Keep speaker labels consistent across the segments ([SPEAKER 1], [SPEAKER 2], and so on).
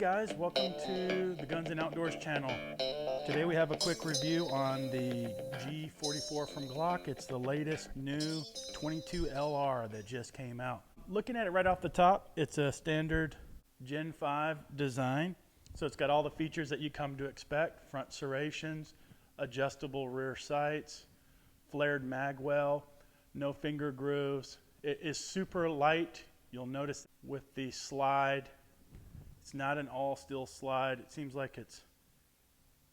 [SPEAKER 1] guys, welcome to the Guns and Outdoors channel. Today we have a quick review on the G44 from Glock. It's the latest new 22 LR that just came out. Looking at it right off the top, it's a standard Gen 5 design. So it's got all the features that you come to expect: front serrations, adjustable rear sights, flared mag well, no finger grooves. It is super light. You'll notice with the slide, it's not an all steel slide. It seems like it's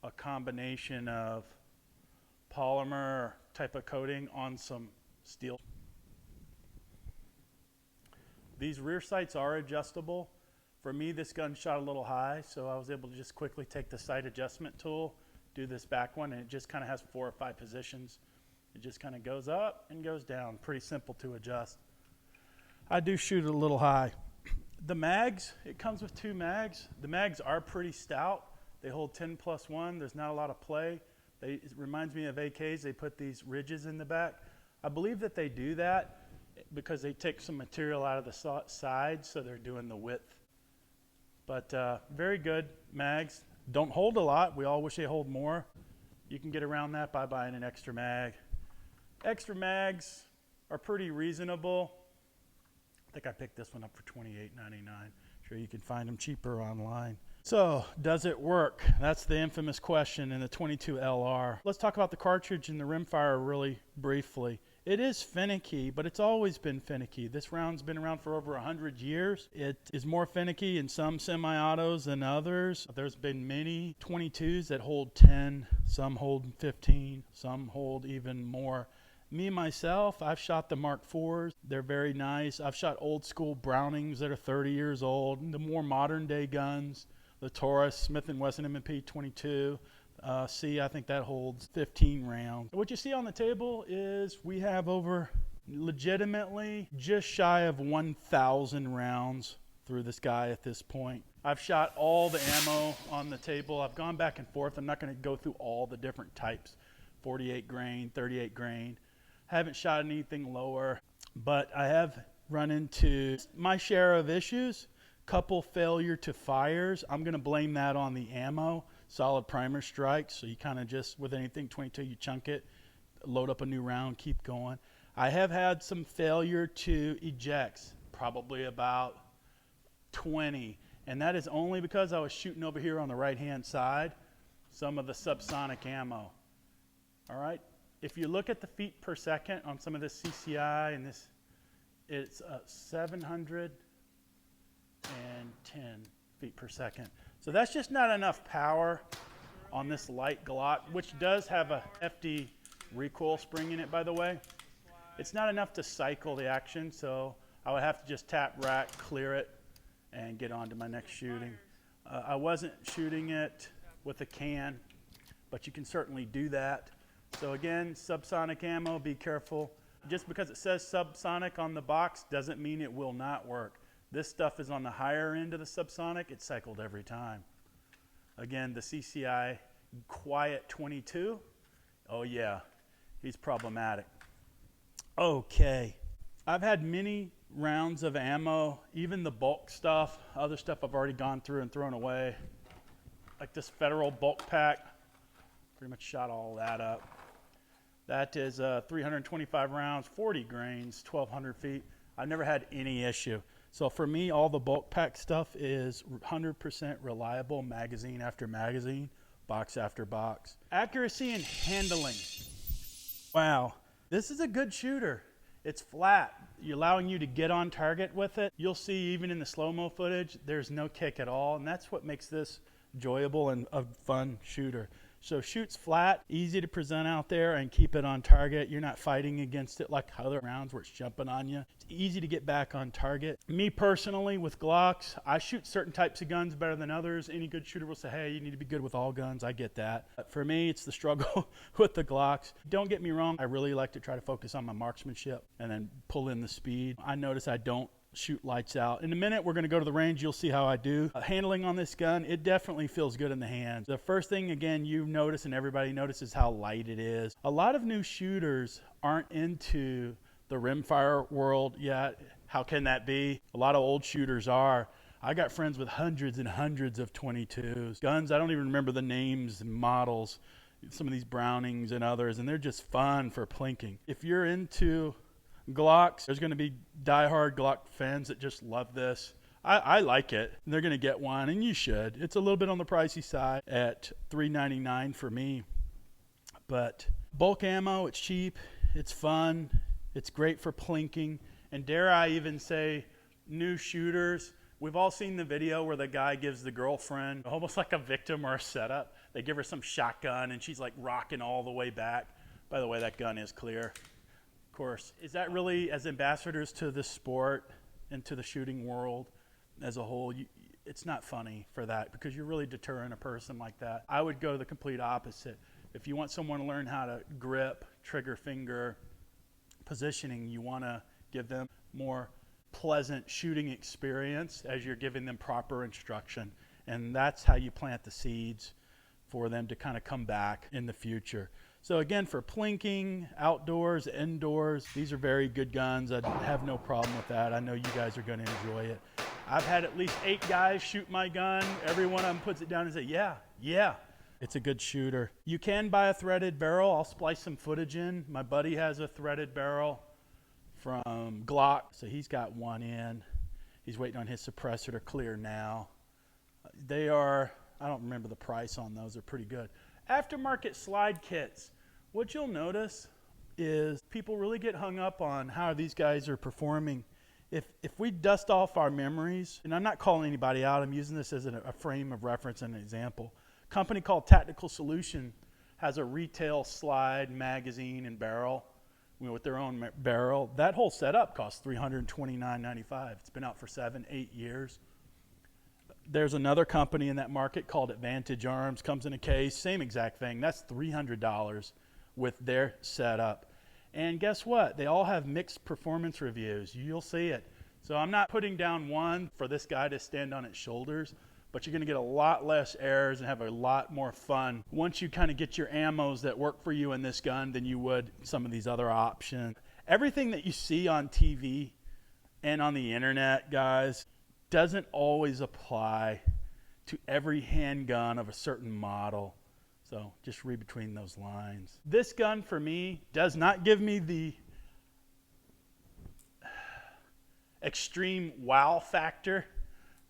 [SPEAKER 1] a combination of polymer type of coating on some steel. These rear sights are adjustable. For me, this gun shot a little high, so I was able to just quickly take the sight adjustment tool, do this back one, and it just kind of has 4 or 5 positions. It just kind of goes up and goes down. Pretty simple to adjust. I do shoot a little high. The mags, it comes with 2 mags. The mags are pretty stout. They hold 10+1. There's not a lot of play. It reminds me of AKs. They put these ridges in the back. I believe that they do that because they take some material out of the sides, so they're doing the width. But very good mags. Don't hold a lot. We all wish they hold more. You can get around that by buying an extra mag. Extra mags are pretty reasonable. I think I picked this one up for $28.99. Sure, you can find them cheaper online. So, does it work? That's the infamous question in the 22 LR. Let's talk about the cartridge and the rimfire really briefly. It is finicky, but it's always been finicky. This round's been around for over 100 years. It is more finicky in some semi-autos than others. There's been many 22s that hold 10, some hold 15, some hold even more. Me, myself, I've shot the Mark IVs. They're very nice. I've shot old school Brownings that are 30 years old. The more modern day guns, the Taurus, Smith & Wesson M&P 22. I think that holds 15 rounds. What you see on the table is we have over legitimately just shy of 1,000 rounds through this guy at this point. I've shot all the ammo on the table. I've gone back and forth. I'm not going to go through all the different types, 48 grain, 38 grain. Haven't shot anything lower, but I have run into my share of issues. Couple failure to fires. I'm going to blame that on the ammo. Solid primer strikes, so you kind of just, with anything 22, you chunk it, load up a new round, keep going. I have had some failure to ejects, probably about 20, and that is only because I was shooting over here on the right-hand side, some of the subsonic ammo. All right. If you look at the feet per second on some of this CCI and this, it's 710 feet per second. So that's just not enough power on this light Glock, which does have a hefty recoil spring in it, by the way. It's not enough to cycle the action, so I would have to just tap rack, clear it, and get on to my next shooting. I wasn't shooting it with a can, but you can certainly do that. So again, subsonic ammo, be careful. Just because it says subsonic on the box doesn't mean it will not work. This stuff is on the higher end of the subsonic. It's cycled every time. Again, the CCI Quiet 22. Oh yeah, he's problematic. Okay, I've had many rounds of ammo, even the bulk stuff. Other stuff I've already gone through and thrown away. Like this Federal bulk pack. Pretty much shot all that up. That is 325 rounds, 40 grains, 1,200 feet. I've never had any issue. So for me, all the bulk pack stuff is 100% reliable, magazine after magazine, box after box. Accuracy and handling. Wow, this is a good shooter. It's flat, allowing you to get on target with it. You'll see even in the slow-mo footage, there's no kick at all, and that's what makes this enjoyable and a fun shooter. So shoots flat, easy to present out there and keep it on target. You're not fighting against it like other rounds where it's jumping on you. It's easy to get back on target. Me personally, with Glocks, I shoot certain types of guns better than others. Any good shooter will say, hey, you need to be good with all guns. I get that. But for me, it's the struggle with the Glocks. Don't get me wrong. I really like to try to focus on my marksmanship and then pull in the speed. I notice I don't shoot lights out. In a minute, we're going to go to the range. You'll see how I do. Handling on this gun, it definitely feels good in the hands. The first thing, again, you notice and everybody notices how light it is. A lot of new shooters aren't into the rimfire world yet. How can that be? A lot of old shooters are. I got friends with hundreds and hundreds of 22s. Guns, I don't even remember the names and models. Some of these Brownings and others, and they're just fun for plinking. If you're into Glocks, there's going to be diehard Glock fans that just love this. I like it. They're going to get one, and you should. It's a little bit on the pricey side at $399 for me. But bulk ammo, it's cheap, it's fun, it's great for plinking. And dare I even say, new shooters. We've all seen the video where the guy gives the girlfriend almost like a victim or a setup. They give her some shotgun, and she's like rocking all the way back. By the way, that gun is clear. Of course, is that really, as ambassadors to the sport and to the shooting world as a whole, it's not funny for that, because you're really deterring a person like that. I would go the complete opposite. If you want someone to learn how to grip, trigger finger, positioning, you want to give them more pleasant shooting experience as you're giving them proper instruction. And that's how you plant the seeds for them to kind of come back in the future. So again, for plinking, outdoors, indoors, these are very good guns. I have no problem with that. I know you guys are going to enjoy it. I've had at least 8 guys shoot my gun. Every one of them puts it down and say, yeah. It's a good shooter. You can buy a threaded barrel. I'll splice some footage in. My buddy has a threaded barrel from Glock, so he's got one in. He's waiting on his suppressor to clear now. They are, I don't remember the price on those. They're pretty good. Aftermarket slide kits. What you'll notice is people really get hung up on how these guys are performing. If we dust off our memories, and I'm not calling anybody out, I'm using this as a frame of reference and an example. A company called Tactical Solution has a retail slide, magazine, and barrel, with their own barrel. That whole setup costs $329.95. It's been out for 7-8 years. There's another company in that market called Advantage Arms, comes in a case, same exact thing. That's $300 with their setup. And guess what? They all have mixed performance reviews. You'll see it. So I'm not putting down one for this guy to stand on its shoulders, but you're going to get a lot less errors and have a lot more fun once you kind of get your ammos that work for you in this gun than you would some of these other options. Everything that you see on TV and on the internet, guys, doesn't always apply to every handgun of a certain model. So just read between those lines. This gun for me does not give me the extreme wow factor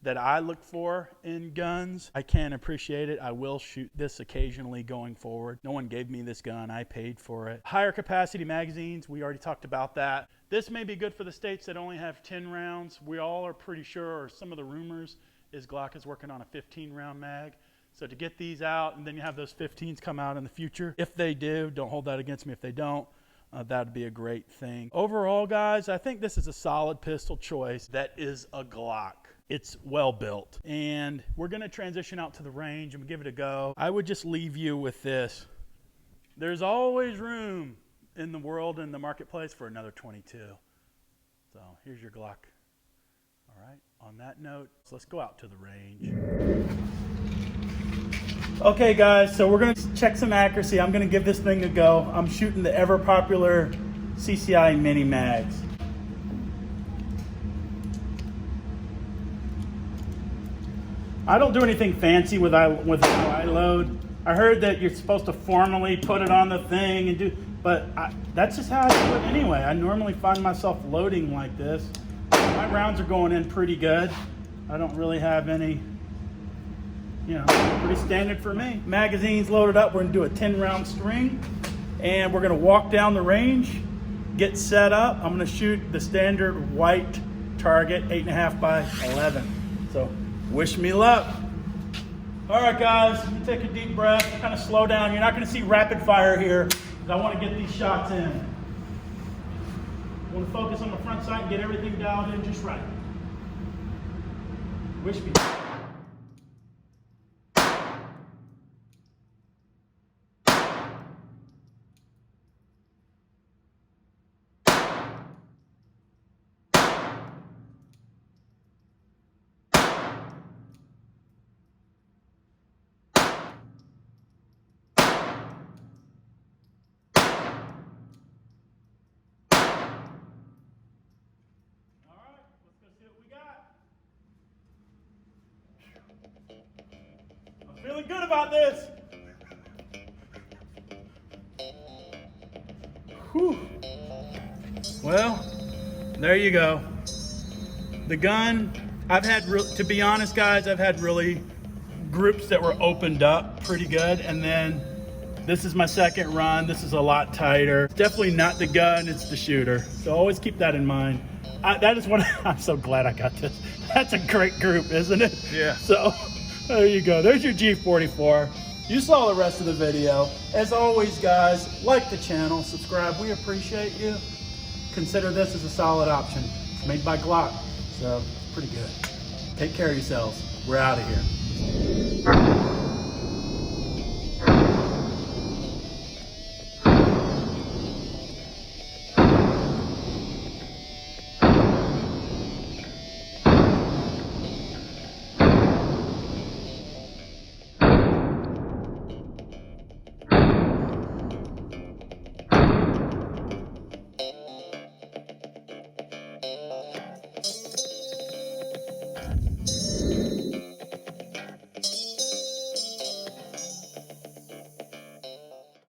[SPEAKER 1] that I look for in guns. I can appreciate it. I will shoot this occasionally going forward. No one gave me this gun. I paid for it. Higher capacity magazines, we already talked about that. This may be good for the states that only have 10 rounds. We all are pretty sure, or some of the rumors, is Glock is working on a 15-round mag. So to get these out, and then you have those 15s come out in the future. If they do, don't hold that against me if they don't. That would be a great thing. Overall, guys, I think this is a solid pistol choice that is a Glock. It's well built. And we're going to transition out to the range and give it a go. I would just leave you with this. There's always room in the world, in the marketplace, for another 22. So here's your Glock. All right, on that note, let's go out to the range. Okay guys, so we're going to check some accuracy. I'm going to give this thing a go. I'm shooting the ever popular CCI mini mags. I don't do anything fancy with how I load. I heard that you're supposed to formally put it on the thing and do, but that's just how I do it anyway. I normally find myself loading like this. My rounds are going in pretty good. I don't really have any, pretty standard for me. Magazine's loaded up. We're gonna do a 10-round string, and we're gonna walk down the range, get set up. I'm gonna shoot the standard white target, 8.5 by 11. So wish me luck. All right, guys, you take a deep breath, kind of slow down. You're not gonna see rapid fire here, because I wanna get these shots in. I wanna focus on the front sight and get everything dialed in just right. Wish me luck. Feeling good about this. Whew. Well, there you go. The gun, I've had, to be honest guys, I've had really groups that were opened up pretty good, and then this is my second run. This is a lot tighter. Definitely not the gun, it's the shooter. So always keep that in mind. That is what I'm so glad I got this. That's a great group, isn't it?
[SPEAKER 2] Yeah.
[SPEAKER 1] So there you go. There's your G44. You saw the rest of the video. As always, guys, like the channel, subscribe. We appreciate you. Consider this as a solid option. It's made by Glock, so it's pretty good. Take care of yourselves. We're out of here.